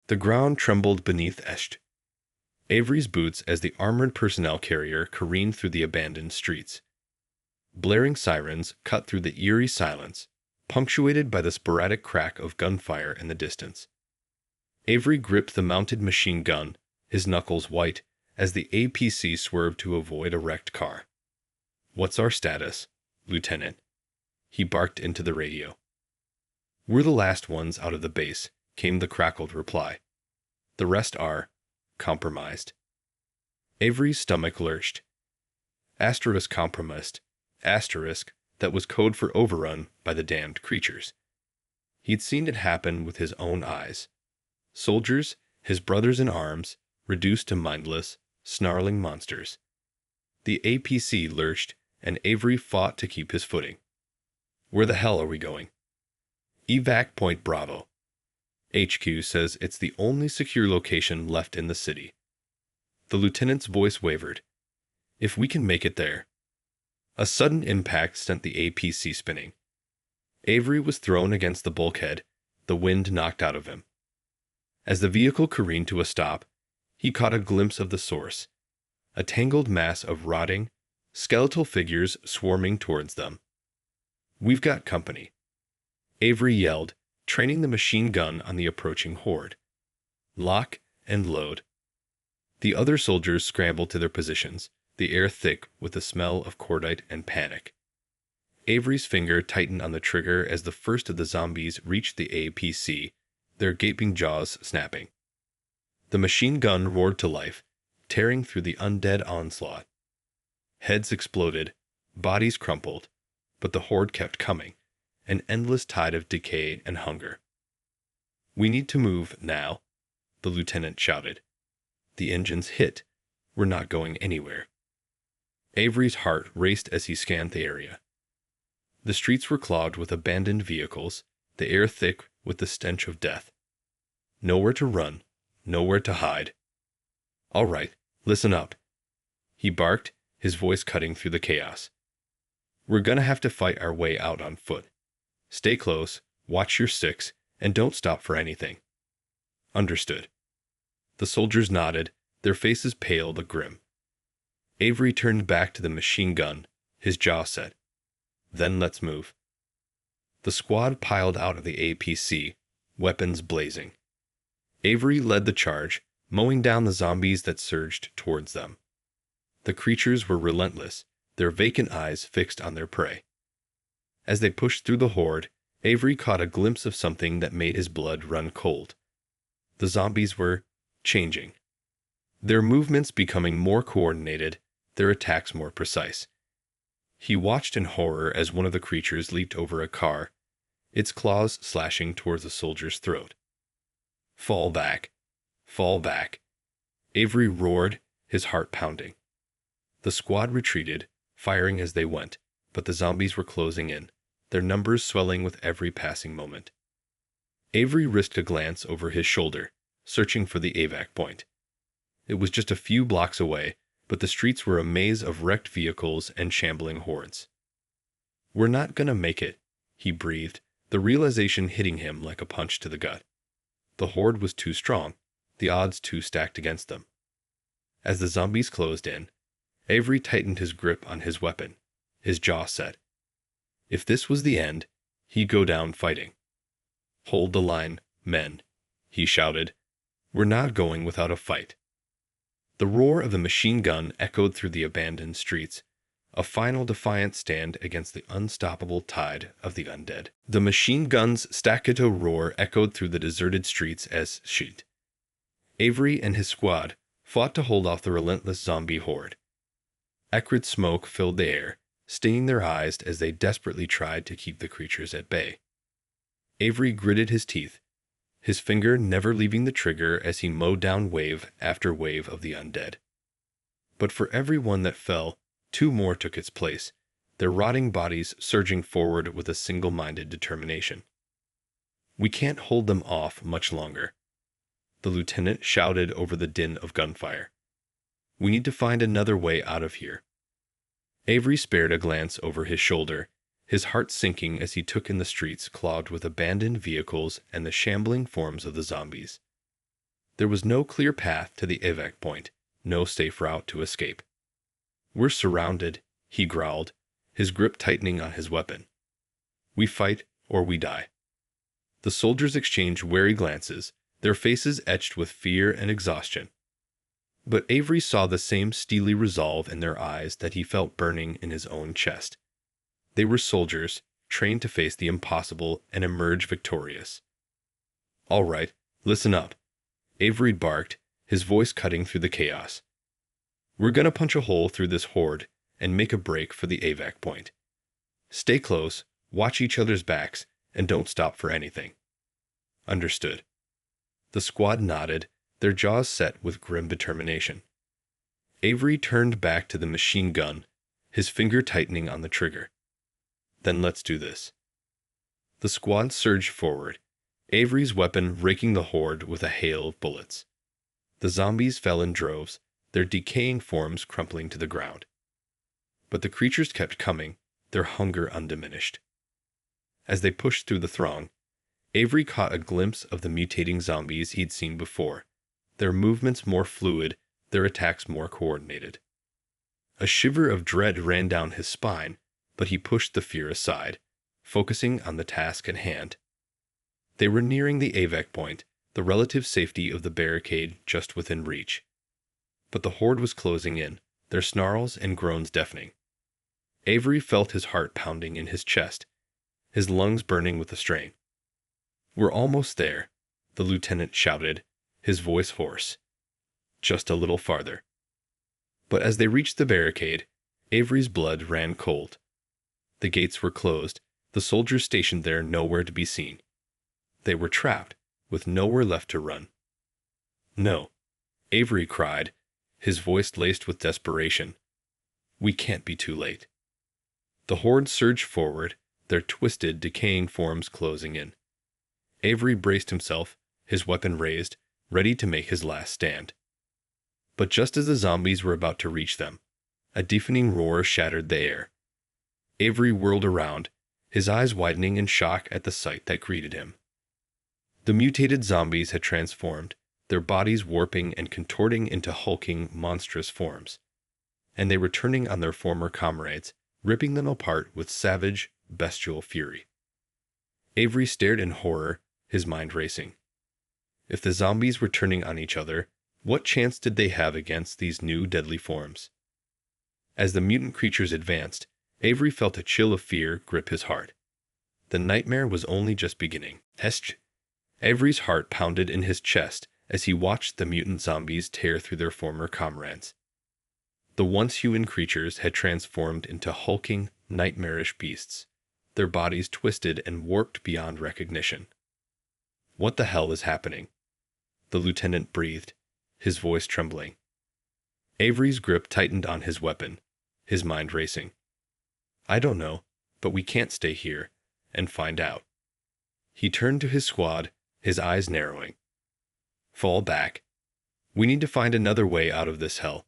The ground trembled beneath Esht. Avery's boots as the armored personnel carrier careened through the abandoned streets. Blaring sirens cut through the eerie silence, punctuated by the sporadic crack of gunfire in the distance. Avery gripped the mounted machine gun, his knuckles white, as the APC swerved to avoid a wrecked car. "What's our status, Lieutenant?" he barked into the radio. "We're the last ones out of the base," came the crackled reply. "The rest are compromised." Avery's stomach lurched. Asterisk compromised. Asterisk, that was code for overrun by the damned creatures. He'd seen it happen with his own eyes. Soldiers, his brothers in arms, reduced to mindless, snarling monsters. The APC lurched, and Avery fought to keep his footing. "Where the hell are we going?" "Evac Point Bravo. HQ says it's the only secure location left in the city." The lieutenant's voice wavered. "If we can make it there." A sudden impact sent the APC spinning. Avery was thrown against the bulkhead, the wind knocked out of him. As the vehicle careened to a stop, he caught a glimpse of the source, a tangled mass of rotting, skeletal figures swarming towards them. "We've got company," Avery yelled, training the machine gun on the approaching horde. "Lock and load." The other soldiers scrambled to their positions, the air thick with the smell of cordite and panic. Avery's finger tightened on the trigger as the first of the zombies reached the APC, their gaping jaws snapping. The machine gun roared to life, tearing through the undead onslaught. Heads exploded, bodies crumpled, but the horde kept coming, an endless tide of decay and hunger. "We need to move now," the lieutenant shouted. "The engines hit. We're not going anywhere." Avery's heart raced as he scanned the area. The streets were clogged with abandoned vehicles, the air thick with the stench of death. Nowhere to run, nowhere to hide. "All right, listen up," he barked, his voice cutting through the chaos. "We're gonna have to fight our way out on foot. Stay close, watch your six, and don't stop for anything." "Understood." The soldiers nodded, their faces pale but grim. Avery turned back to the machine gun, his jaw set. "Then let's move." The squad piled out of the APC, weapons blazing. Avery led the charge, mowing down the zombies that surged towards them. The creatures were relentless, their vacant eyes fixed on their prey. As they pushed through the horde, Avery caught a glimpse of something that made his blood run cold. The zombies were changing. Their movements becoming more coordinated, their attacks more precise. He watched in horror as one of the creatures leaped over a car, its claws slashing towards the soldier's throat. "Fall back! Fall back!" Avery roared, his heart pounding. The squad retreated, firing as they went, but the zombies were closing in, their numbers swelling with every passing moment. Avery risked a glance over his shoulder, searching for the evac point. It was just a few blocks away, but the streets were a maze of wrecked vehicles and shambling hordes. "We're not gonna make it," he breathed, the realization hitting him like a punch to the gut. The horde was too strong, the odds too stacked against them. As the zombies closed in, Avery tightened his grip on his weapon, his jaw set. If this was the end, he'd go down fighting. "Hold the line, men," he shouted. "We're not going without a fight." The roar of the machine gun echoed through the abandoned streets, a final defiant stand against the unstoppable tide of the undead. The machine gun's staccato roar echoed through the deserted streets as shit. Avery and his squad fought to hold off the relentless zombie horde. Acrid smoke filled the air, stinging their eyes as they desperately tried to keep the creatures at bay. Avery gritted his teeth, his finger never leaving the trigger as he mowed down wave after wave of the undead. But for every one that fell, two more took its place, their rotting bodies surging forward with a single-minded determination. "We can't hold them off much longer," the lieutenant shouted over the din of gunfire. "We need to find another way out of here." Avery spared a glance over his shoulder, his heart sinking as he took in the streets clogged with abandoned vehicles and the shambling forms of the zombies. There was no clear path to the evac point, no safe route to escape. "We're surrounded," he growled, his grip tightening on his weapon. "We fight or we die." The soldiers exchanged wary glances, their faces etched with fear and exhaustion. But Avery saw the same steely resolve in their eyes that he felt burning in his own chest. They were soldiers, trained to face the impossible and emerge victorious. "All right, listen up," Avery barked, his voice cutting through the chaos. "We're gonna punch a hole through this horde and make a break for the AVAC point. Stay close, watch each other's backs, and don't stop for anything." "Understood." The squad nodded, their jaws set with grim determination. Avery turned back to the machine gun, his finger tightening on the trigger. "Then let's do this." The squad surged forward, Avery's weapon raking the horde with a hail of bullets. The zombies fell in droves, their decaying forms crumpling to the ground. But the creatures kept coming, their hunger undiminished. As they pushed through the throng, Avery caught a glimpse of the mutating zombies he'd seen before, their movements more fluid, their attacks more coordinated. A shiver of dread ran down his spine, but he pushed the fear aside, focusing on the task at hand. They were nearing the AVAC point, the relative safety of the barricade just within reach. But the horde was closing in, their snarls and groans deafening. Avery felt his heart pounding in his chest, his lungs burning with the strain. "We're almost there," the lieutenant shouted, his voice hoarse. "Just a little farther." But as they reached the barricade, Avery's blood ran cold. The gates were closed, the soldiers stationed there nowhere to be seen. They were trapped, with nowhere left to run. "No," Avery cried, his voice laced with desperation. "We can't be too late." The horde surged forward, their twisted, decaying forms closing in. Avery braced himself, his weapon raised, ready to make his last stand. But just as the zombies were about to reach them, a deafening roar shattered the air. Avery whirled around, his eyes widening in shock at the sight that greeted him. The mutated zombies had transformed, their bodies warping and contorting into hulking, monstrous forms. And they were turning on their former comrades, ripping them apart with savage, bestial fury. Avery stared in horror, his mind racing. If the zombies were turning on each other, what chance did they have against these new deadly forms? As the mutant creatures advanced, Avery felt a chill of fear grip his heart. The nightmare was only just beginning. Avery's heart pounded in his chest as he watched the mutant zombies tear through their former comrades. The once human creatures had transformed into hulking, nightmarish beasts, their bodies twisted and warped beyond recognition. "What the hell is happening?" the lieutenant breathed, his voice trembling. Avery's grip tightened on his weapon, his mind racing. "I don't know, but we can't stay here and find out." He turned to his squad, his eyes narrowing. "Fall back. We need to find another way out of this hell."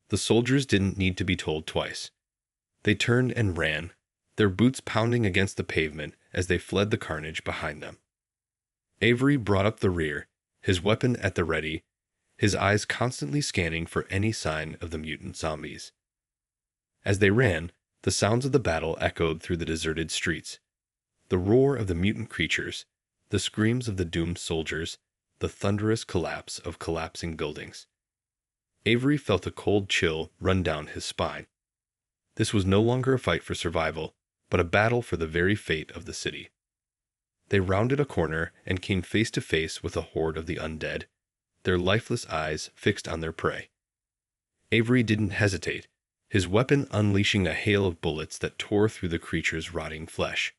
The soldiers didn't need to be told twice. They turned and ran, their boots pounding against the pavement as they fled the carnage behind them. Avery brought up the rear, his weapon at the ready, his eyes constantly scanning for any sign of the mutant zombies. As they ran, the sounds of the battle echoed through the deserted streets. The roar of the mutant creatures, the screams of the doomed soldiers, the thunderous collapse of collapsing buildings. Avery felt a cold chill run down his spine. This was no longer a fight for survival, but a battle for the very fate of the city. They rounded a corner and came face to face with a horde of the undead, their lifeless eyes fixed on their prey. Avery didn't hesitate, his weapon unleashing a hail of bullets that tore through the creature's rotting flesh.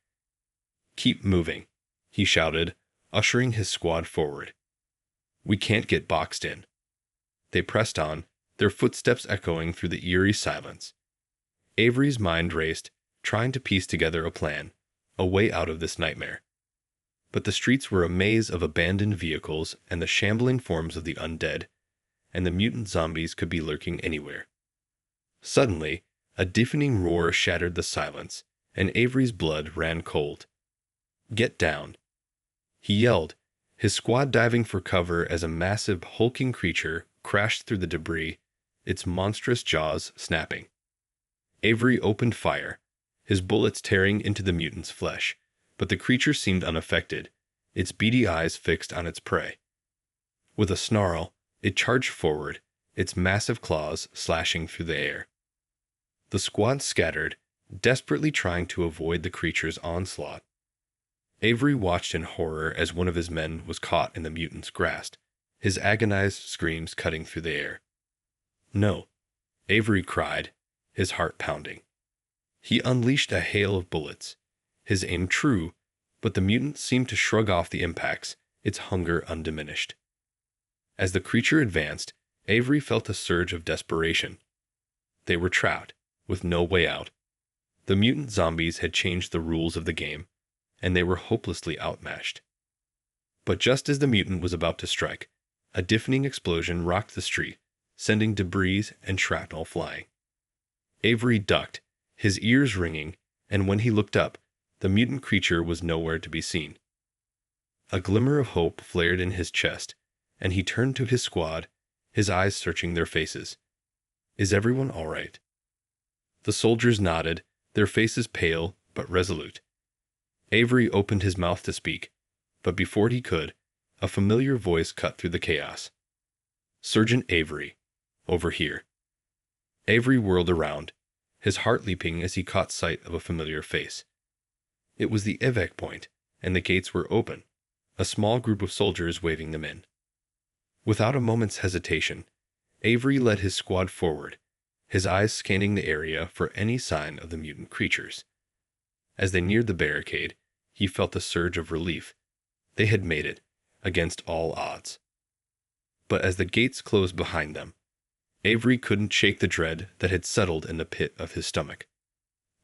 "Keep moving," he shouted, ushering his squad forward. "We can't get boxed in." They pressed on, their footsteps echoing through the eerie silence. Avery's mind raced, trying to piece together a plan, a way out of this nightmare. But the streets were a maze of abandoned vehicles and the shambling forms of the undead, and the mutant zombies could be lurking anywhere. Suddenly, a deafening roar shattered the silence, and Avery's blood ran cold. "Get down!" he yelled, his squad diving for cover as a massive, hulking creature crashed through the debris, its monstrous jaws snapping. Avery opened fire, his bullets tearing into the mutant's flesh, but the creature seemed unaffected, its beady eyes fixed on its prey. With a snarl, it charged forward, its massive claws slashing through the air. The squad scattered, desperately trying to avoid the creature's onslaught. Avery watched in horror as one of his men was caught in the mutant's grasp, his agonized screams cutting through the air. "No," Avery cried, his heart pounding. He unleashed a hail of bullets, his aim true, but the mutant seemed to shrug off the impacts, its hunger undiminished. As the creature advanced, Avery felt a surge of desperation. They were trapped, with no way out. The mutant zombies had changed the rules of the game, and they were hopelessly outmatched. But just as the mutant was about to strike, a deafening explosion rocked the street, sending debris and shrapnel flying. Avery ducked, his ears ringing, and when he looked up, the mutant creature was nowhere to be seen. A glimmer of hope flared in his chest, and he turned to his squad, his eyes searching their faces. "Is everyone all right?" The soldiers nodded, their faces pale but resolute. Avery opened his mouth to speak, but before he could, a familiar voice cut through the chaos. "Sergeant Avery, over here." Avery whirled around, his heart leaping as he caught sight of a familiar face. It was the evac point, and the gates were open, a small group of soldiers waving them in. Without a moment's hesitation, Avery led his squad forward, his eyes scanning the area for any sign of the mutant creatures. As they neared the barricade, he felt a surge of relief. They had made it, against all odds. But as the gates closed behind them, Avery couldn't shake the dread that had settled in the pit of his stomach.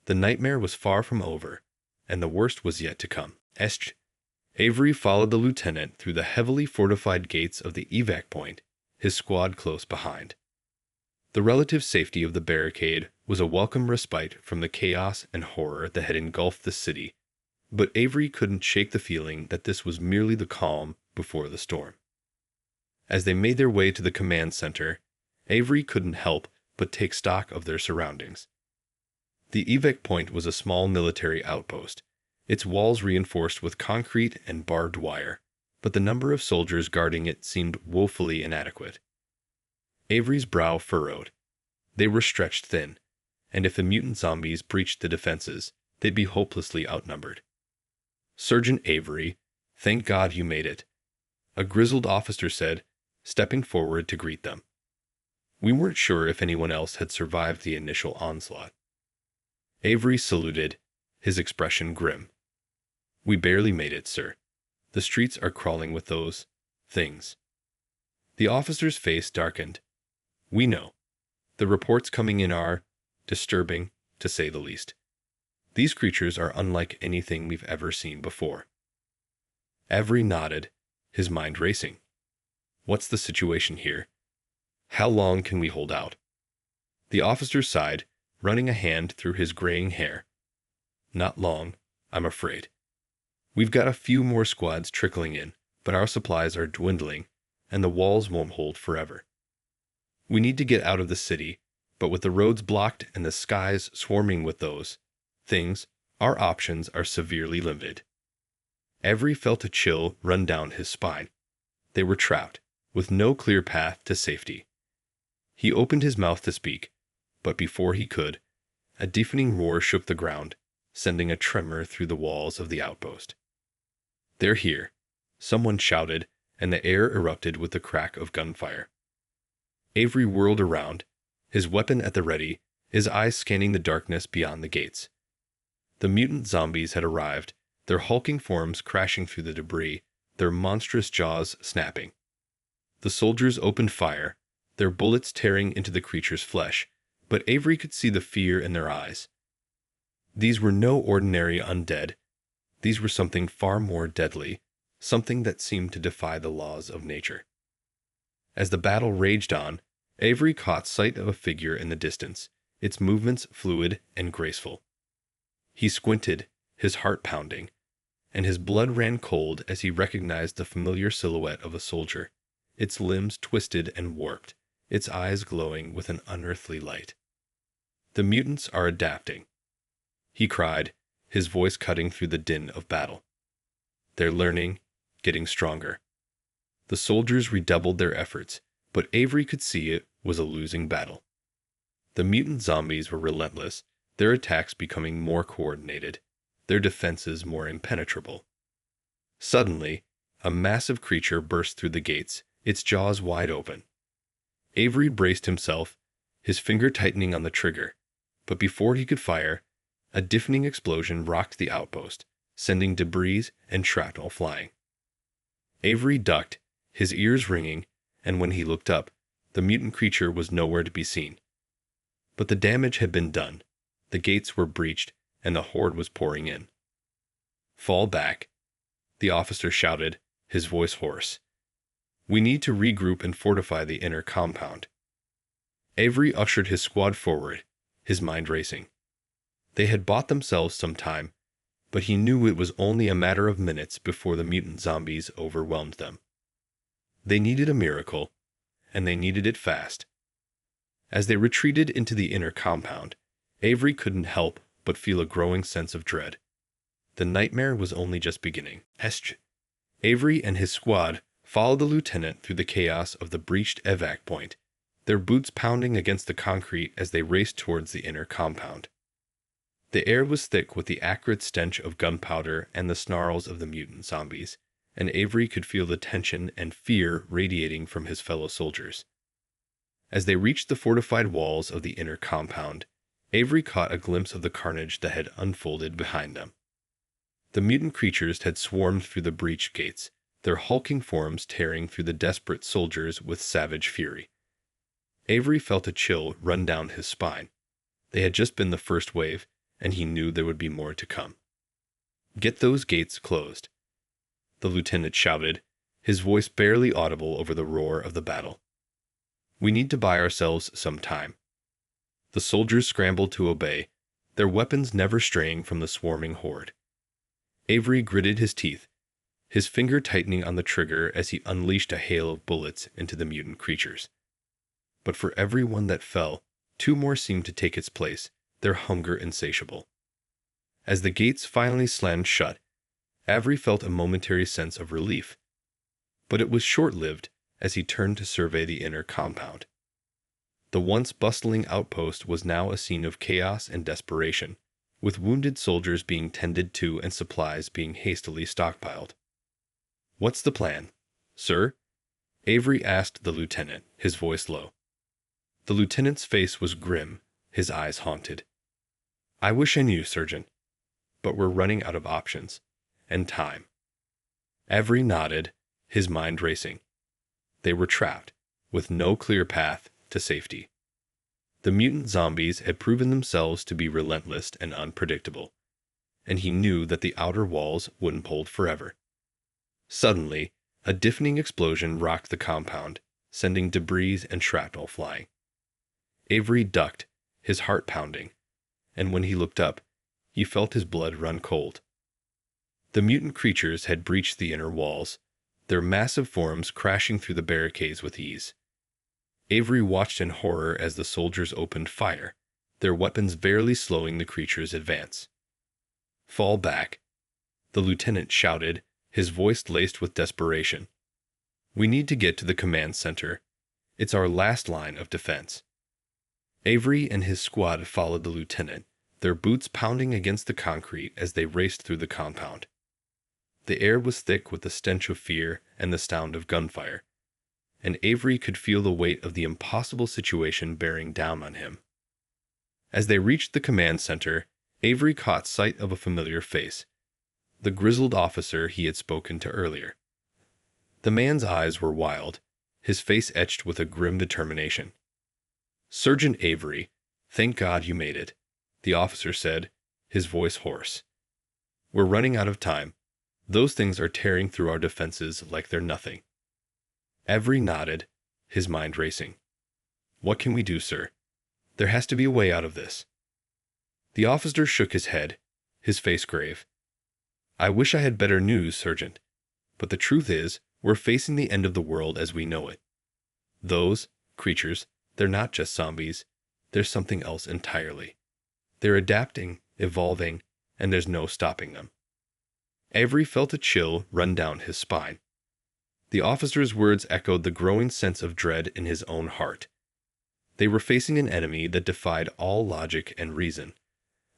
The nightmare was far from over, and the worst was yet to come. Avery followed the lieutenant through the heavily fortified gates of the evac point, his squad close behind. The relative safety of the barricade was a welcome respite from the chaos and horror that had engulfed the city, but Avery couldn't shake the feeling that this was merely the calm before the storm. As they made their way to the command center, Avery couldn't help but take stock of their surroundings. The evac point was a small military outpost, its walls reinforced with concrete and barbed wire, but the number of soldiers guarding it seemed woefully inadequate. Avery's brow furrowed. They were stretched thin, and if the mutant zombies breached the defenses, they'd be hopelessly outnumbered. "Sergeant Avery, thank God you made it," a grizzled officer said, stepping forward to greet them. "We weren't sure if anyone else had survived the initial onslaught." Avery saluted, his expression grim. "We barely made it, sir. The streets are crawling with those things." The officer's face darkened. "We know. The reports coming in are disturbing, to say the least. These creatures are unlike anything we've ever seen before." Avery nodded, his mind racing. "What's the situation here? How long can we hold out?" The officer sighed, running a hand through his graying hair. "Not long, I'm afraid. We've got a few more squads trickling in, but our supplies are dwindling, and the walls won't hold forever. We need to get out of the city, but with the roads blocked and the skies swarming with those things, our options are severely limited." Avery felt a chill run down his spine. They were trapped, with no clear path to safety. He opened his mouth to speak, but before he could, a deafening roar shook the ground, sending a tremor through the walls of the outpost. "They're here," someone shouted, and the air erupted with the crack of gunfire. Avery whirled around, his weapon at the ready, his eyes scanning the darkness beyond the gates. The mutant zombies had arrived, their hulking forms crashing through the debris, their monstrous jaws snapping. The soldiers opened fire, their bullets tearing into the creature's flesh, but Avery could see the fear in their eyes. These were no ordinary undead. These were something far more deadly, something that seemed to defy the laws of nature. As the battle raged on, Avery caught sight of a figure in the distance, its movements fluid and graceful. He squinted, his heart pounding. and his blood ran cold as he recognized the familiar silhouette of a soldier, its limbs twisted and warped, its eyes glowing with an unearthly light. "The mutants are adapting," he cried, his voice cutting through the din of battle. "They're learning, getting stronger." The soldiers redoubled their efforts, but Avery could see it was a losing battle. The mutant zombies were relentless, their attacks becoming more coordinated, their defenses more impenetrable. Suddenly, a massive creature burst through the gates, its jaws wide open. Avery braced himself, his finger tightening on the trigger, but before he could fire, a deafening explosion rocked the outpost, sending debris and shrapnel flying. Avery ducked, his ears ringing, and when he looked up, the mutant creature was nowhere to be seen. But the damage had been done. The gates were breached, and the horde was pouring in. "Fall back," the officer shouted, his voice hoarse. "We need to regroup and fortify the inner compound." Avery ushered his squad forward, his mind racing. They had bought themselves some time, but he knew it was only a matter of minutes before the mutant zombies overwhelmed them. They needed a miracle, and they needed it fast. As they retreated into the inner compound, Avery couldn't help but feel a growing sense of dread. The nightmare was only just beginning. Avery and his squad followed the lieutenant through the chaos of the breached evac point, their boots pounding against the concrete as they raced towards the inner compound. The air was thick with the acrid stench of gunpowder and the snarls of the mutant zombies, and Avery could feel the tension and fear radiating from his fellow soldiers. As they reached the fortified walls of the inner compound, Avery caught a glimpse of the carnage that had unfolded behind them. The mutant creatures had swarmed through the breached gates, their hulking forms tearing through the desperate soldiers with savage fury. Avery felt a chill run down his spine. They had just been the first wave, and he knew there would be more to come. "Get those gates closed," the lieutenant shouted, his voice barely audible over the roar of the battle. "We need to buy ourselves some time." The soldiers scrambled to obey, their weapons never straying from the swarming horde. Avery gritted his teeth, his finger tightening on the trigger as he unleashed a hail of bullets into the mutant creatures. But for every one that fell, two more seemed to take its place, their hunger insatiable. As the gates finally slammed shut, Avery felt a momentary sense of relief. But it was short-lived as he turned to survey the inner compound. The once bustling outpost was now a scene of chaos and desperation, with wounded soldiers being tended to and supplies being hastily stockpiled. "What's the plan, sir?" Avery asked the lieutenant, his voice low. The lieutenant's face was grim, his eyes haunted. "I wish I knew, Surgeon, but we're running out of options. And time." Avery nodded, his mind racing. They were trapped, with no clear path to safety. The mutant zombies had proven themselves to be relentless and unpredictable, and he knew that the outer walls wouldn't hold forever. Suddenly, a deafening explosion rocked the compound, sending debris and shrapnel flying. Avery ducked, his heart pounding, and when he looked up, he felt his blood run cold. The mutant creatures had breached the inner walls, their massive forms crashing through the barricades with ease. Avery watched in horror as the soldiers opened fire, their weapons barely slowing the creatures' advance. "Fall back," the lieutenant shouted, his voice laced with desperation. "We need to get to the command center. It's our last line of defense." Avery and his squad followed the lieutenant, their boots pounding against the concrete as they raced through the compound. The air was thick with the stench of fear and the sound of gunfire, and Avery could feel the weight of the impossible situation bearing down on him. As they reached the command center, Avery caught sight of a familiar face, the grizzled officer he had spoken to earlier. The man's eyes were wild, his face etched with a grim determination. "Sergeant Avery, thank God you made it," the officer said, his voice hoarse. "We're running out of time. Those things are tearing through our defenses like they're nothing." Avery nodded, his mind racing. "What can we do, sir? There has to be a way out of this." The officer shook his head, his face grave. I wish I had better news, Sergeant. But the truth is, we're facing the end of the world as we know it. Those creatures, they're not just zombies. They're something else entirely. They're adapting, evolving, and there's no stopping them. Avery felt a chill run down his spine. The officer's words echoed the growing sense of dread in his own heart. They were facing an enemy that defied all logic and reason,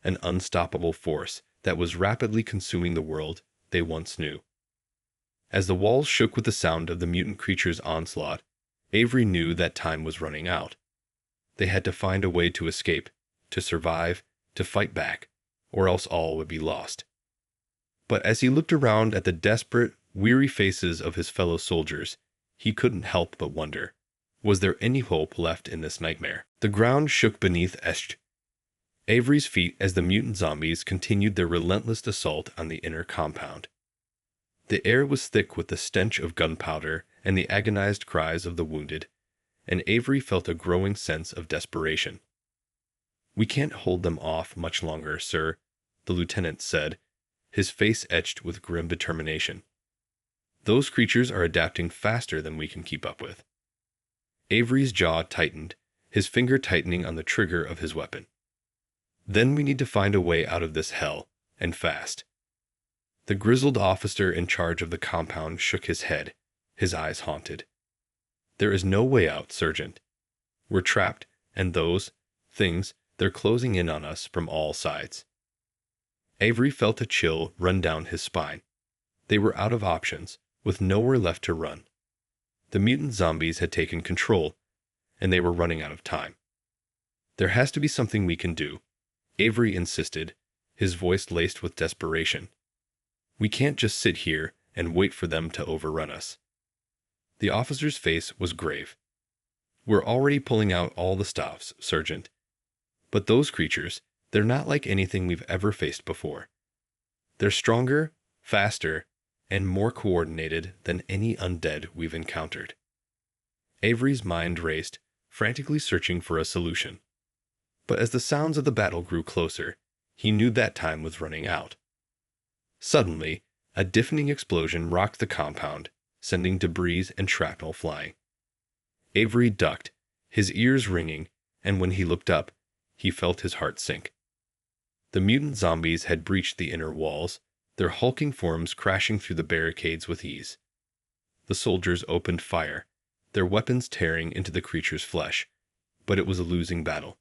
an unstoppable force that was rapidly consuming the world they once knew. As the walls shook with the sound of the mutant creature's onslaught, Avery knew that time was running out. They had to find a way to escape, to survive, to fight back, or else all would be lost. But as he looked around at the desperate, weary faces of his fellow soldiers, he couldn't help but wonder, was there any hope left in this nightmare? The ground shook beneath Avery's feet as the mutant zombies continued their relentless assault on the inner compound. The air was thick with the stench of gunpowder and the agonized cries of the wounded, and Avery felt a growing sense of desperation. "We can't hold them off much longer, sir," the lieutenant said, his face etched with grim determination. "Those creatures are adapting faster than we can keep up with." Avery's jaw tightened, his finger tightening on the trigger of his weapon. "Then we need to find a way out of this hell, and fast." The grizzled officer in charge of the compound shook his head, his eyes haunted. "There is no way out, Sergeant. We're trapped, and those things, they're closing in on us from all sides." Avery felt a chill run down his spine. They were out of options, with nowhere left to run. The mutant zombies had taken control, and they were running out of time. "There has to be something we can do," Avery insisted, his voice laced with desperation. "We can't just sit here and wait for them to overrun us." The officer's face was grave. "We're already pulling out all the stops, Sergeant. But those creatures, they're not like anything we've ever faced before. They're stronger, faster, and more coordinated than any undead we've encountered." Avery's mind raced, frantically searching for a solution. But as the sounds of the battle grew closer, he knew that time was running out. Suddenly, a deafening explosion rocked the compound, sending debris and shrapnel flying. Avery ducked, his ears ringing, and when he looked up, he felt his heart sink. The mutant zombies had breached the inner walls, their hulking forms crashing through the barricades with ease. The soldiers opened fire, their weapons tearing into the creature's flesh, but it was a losing battle.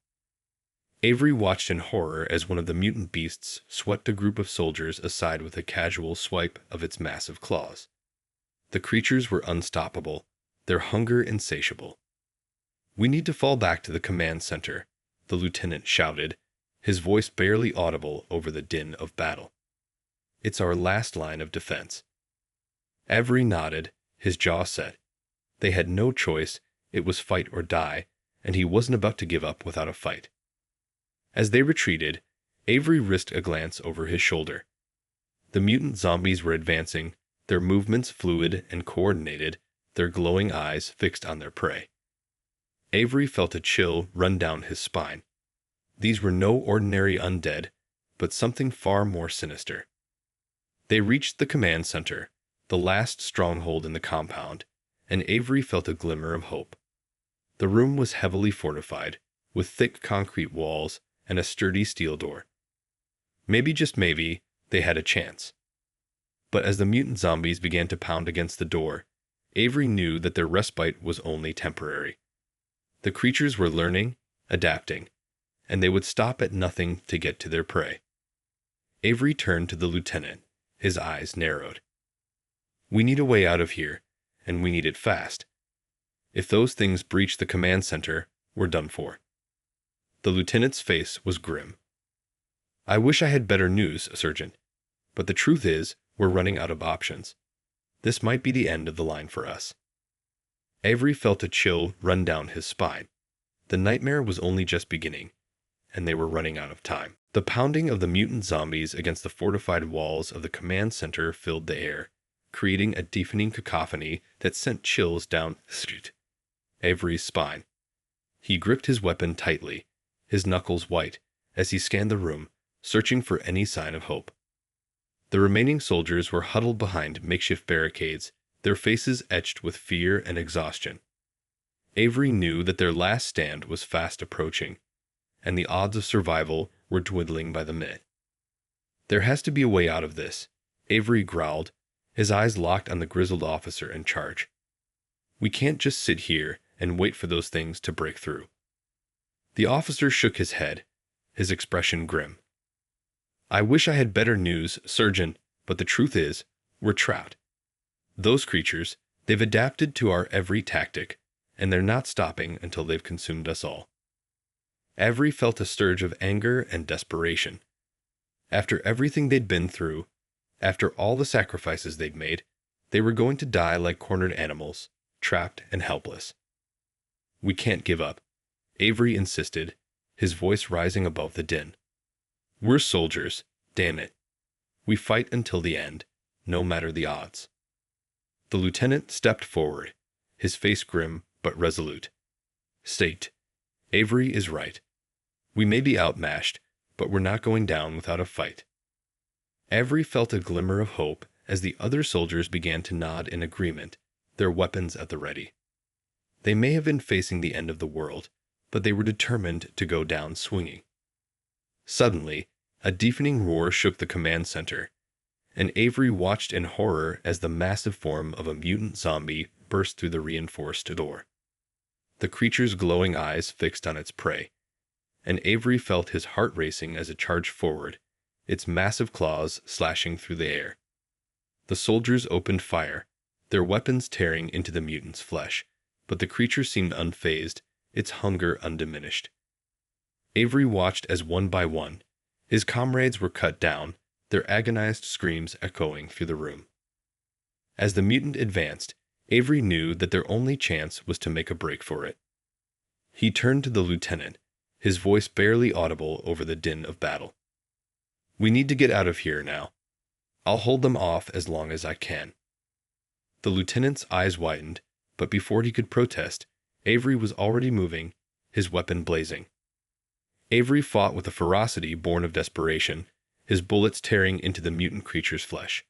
Avery watched in horror as one of the mutant beasts swept a group of soldiers aside with a casual swipe of its massive claws. The creatures were unstoppable, their hunger insatiable. "We need to fall back to the command center," the lieutenant shouted, his voice barely audible over the din of battle. "It's our last line of defense." Avery nodded, his jaw set. They had no choice, it was fight or die, and he wasn't about to give up without a fight. As they retreated, Avery risked a glance over his shoulder. The mutant zombies were advancing, their movements fluid and coordinated, their glowing eyes fixed on their prey. Avery felt a chill run down his spine. These were no ordinary undead, but something far more sinister. They reached the command center, the last stronghold in the compound, and Avery felt a glimmer of hope. The room was heavily fortified, with thick concrete walls and a sturdy steel door. Maybe, just maybe, they had a chance. But as the mutant zombies began to pound against the door, Avery knew that their respite was only temporary. The creatures were learning, adapting, and they would stop at nothing to get to their prey. Avery turned to the lieutenant, his eyes narrowed. "We need a way out of here, and we need it fast. If those things breach the command center, we're done for." The lieutenant's face was grim. "I wish I had better news, Sergeant. But the truth is, we're running out of options. This might be the end of the line for us." Avery felt a chill run down his spine. The nightmare was only just beginning, and they were running out of time. The pounding of the mutant zombies against the fortified walls of the command center filled the air, creating a deafening cacophony that sent chills down Avery's spine. He gripped his weapon tightly, his knuckles white, as he scanned the room, searching for any sign of hope. The remaining soldiers were huddled behind makeshift barricades, their faces etched with fear and exhaustion. Avery knew that their last stand was fast approaching, and the odds of survival were dwindling by the minute. "There has to be a way out of this," Avery growled, his eyes locked on the grizzled officer in charge. "We can't just sit here and wait for those things to break through." The officer shook his head, his expression grim. "I wish I had better news, Surgeon, but the truth is, we're trapped. Those creatures, they've adapted to our every tactic, and they're not stopping until they've consumed us all." Avery felt a surge of anger and desperation. After everything they'd been through, after all the sacrifices they'd made, they were going to die like cornered animals, trapped and helpless. "We can't give up," Avery insisted, his voice rising above the din. "We're soldiers, damn it. We fight until the end, no matter the odds." The lieutenant stepped forward, his face grim but resolute. "State, Avery is right. We may be outmatched, but we're not going down without a fight." Avery felt a glimmer of hope as the other soldiers began to nod in agreement, their weapons at the ready. They may have been facing the end of the world, but they were determined to go down swinging. Suddenly, a deafening roar shook the command center, and Avery watched in horror as the massive form of a mutant zombie burst through the reinforced door. The creature's glowing eyes fixed on its prey, and Avery felt his heart racing as it charged forward, its massive claws slashing through the air. The soldiers opened fire, their weapons tearing into the mutant's flesh, but the creature seemed unfazed, its hunger undiminished. Avery watched as one by one, his comrades were cut down, their agonized screams echoing through the room. As the mutant advanced, Avery knew that their only chance was to make a break for it. He turned to the lieutenant, his voice barely audible over the din of battle. "We need to get out of here now. I'll hold them off as long as I can." The lieutenant's eyes widened, but before he could protest, Avery was already moving, his weapon blazing. Avery fought with a ferocity born of desperation, his bullets tearing into the mutant creature's flesh.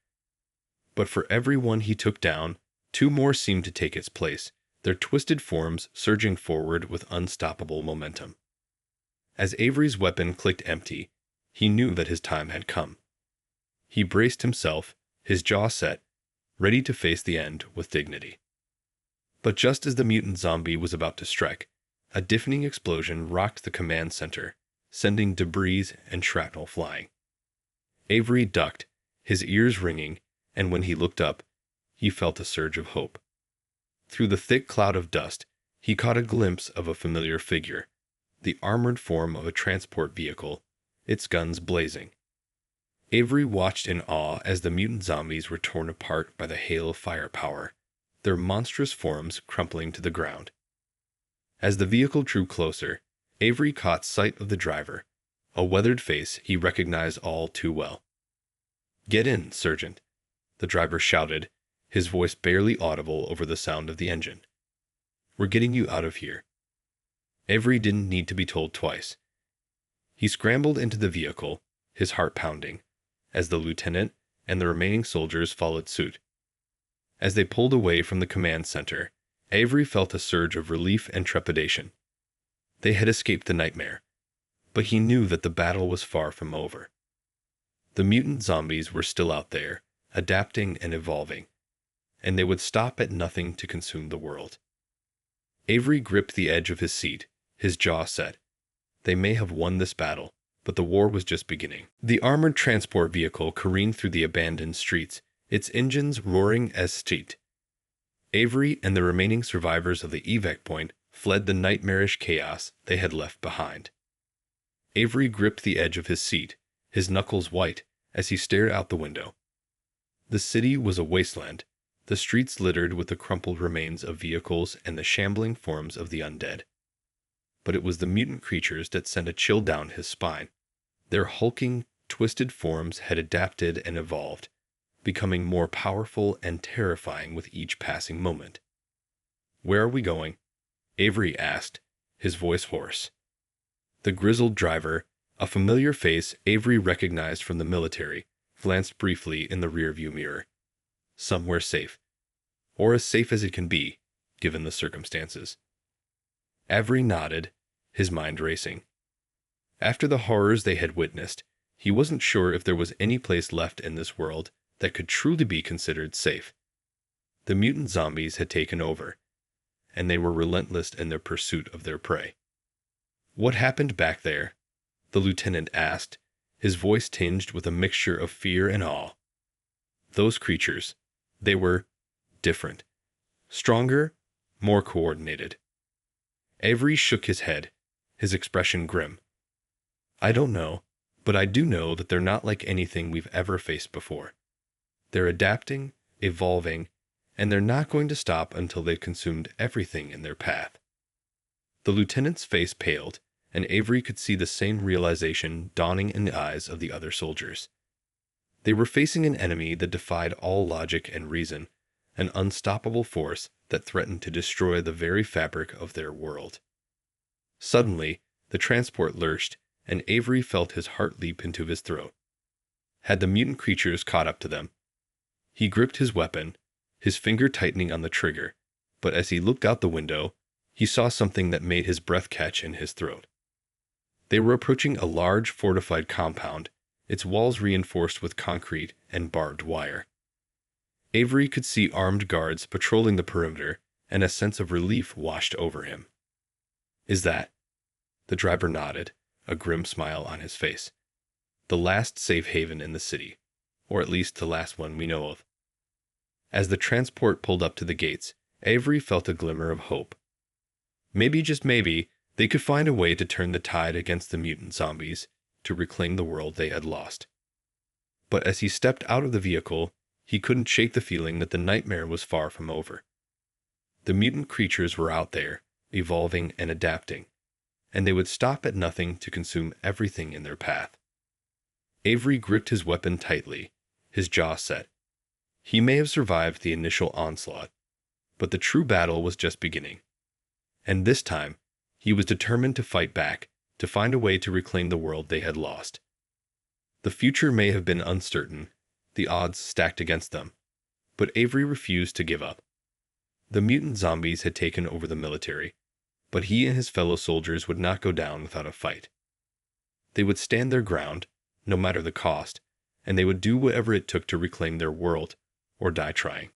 But for every one he took down, two more seemed to take its place, their twisted forms surging forward with unstoppable momentum. As Avery's weapon clicked empty, he knew that his time had come. He braced himself, his jaw set, ready to face the end with dignity. But just as the mutant zombie was about to strike, a deafening explosion rocked the command center, sending debris and shrapnel flying. Avery ducked, his ears ringing, and when he looked up, he felt a surge of hope. Through the thick cloud of dust, he caught a glimpse of a familiar figure, the armored form of a transport vehicle, its guns blazing. Avery watched in awe as the mutant zombies were torn apart by the hail of firepower, their monstrous forms crumpling to the ground. As the vehicle drew closer, Avery caught sight of the driver, a weathered face he recognized all too well. "Get in, Sergeant," the driver shouted, his voice barely audible over the sound of the engine. "We're getting you out of here." Avery didn't need to be told twice. He scrambled into the vehicle, his heart pounding, as the lieutenant and the remaining soldiers followed suit. As they pulled away from the command center, Avery felt a surge of relief and trepidation. They had escaped the nightmare, but he knew that the battle was far from over. The mutant zombies were still out there, adapting and evolving, and they would stop at nothing to consume the world. Avery gripped the edge of his seat, his jaw set. They may have won this battle, but the war was just beginning. The armored transport vehicle careened through the abandoned streets, its engines roaring as steet. Avery and the remaining survivors of the evac point fled the nightmarish chaos they had left behind. Avery gripped the edge of his seat, his knuckles white, as he stared out the window. The city was a wasteland, the streets littered with the crumpled remains of vehicles and the shambling forms of the undead. But it was the mutant creatures that sent a chill down his spine. Their hulking, twisted forms had adapted and evolved, becoming more powerful and terrifying with each passing moment. "Where are we going?" Avery asked, his voice hoarse. The grizzled driver, a familiar face Avery recognized from the military, glanced briefly in the rearview mirror. Somewhere safe. Or as safe as it can be, given the circumstances. Avery nodded, his mind racing. After the horrors they had witnessed, he wasn't sure if there was any place left in this world that could truly be considered safe. The mutant zombies had taken over, and they were relentless in their pursuit of their prey. What happened back there? The lieutenant asked, his voice tinged with a mixture of fear and awe. Those creatures, they were different. Stronger, more coordinated. Avery shook his head, his expression grim. I don't know, but I do know that they're not like anything we've ever faced before. They're adapting, evolving, and they're not going to stop until they've consumed everything in their path. The lieutenant's face paled, and Avery could see the same realization dawning in the eyes of the other soldiers. They were facing an enemy that defied all logic and reason, an unstoppable force that threatened to destroy the very fabric of their world. Suddenly, the transport lurched, and Avery felt his heart leap into his throat. Had the mutant creatures caught up to them? He gripped his weapon, his finger tightening on the trigger, but as he looked out the window, he saw something that made his breath catch in his throat. They were approaching a large fortified compound, its walls reinforced with concrete and barbed wire. Avery could see armed guards patrolling the perimeter, and a sense of relief washed over him. Is that? The driver nodded, a grim smile on his face. The last safe haven in the city, or at least the last one we know of. As the transport pulled up to the gates, Avery felt a glimmer of hope. Maybe, just maybe, they could find a way to turn the tide against the mutant zombies, to reclaim the world they had lost. But as he stepped out of the vehicle, he couldn't shake the feeling that the nightmare was far from over. The mutant creatures were out there, evolving and adapting, and they would stop at nothing to consume everything in their path. Avery gripped his weapon tightly, his jaw set. He may have survived the initial onslaught, but the true battle was just beginning. And this time, he was determined to fight back, to find a way to reclaim the world they had lost. The future may have been uncertain, the odds stacked against them, but Avery refused to give up. The mutant zombies had taken over the military, but he and his fellow soldiers would not go down without a fight. They would stand their ground, no matter the cost, and they would do whatever it took to reclaim their world, or die trying.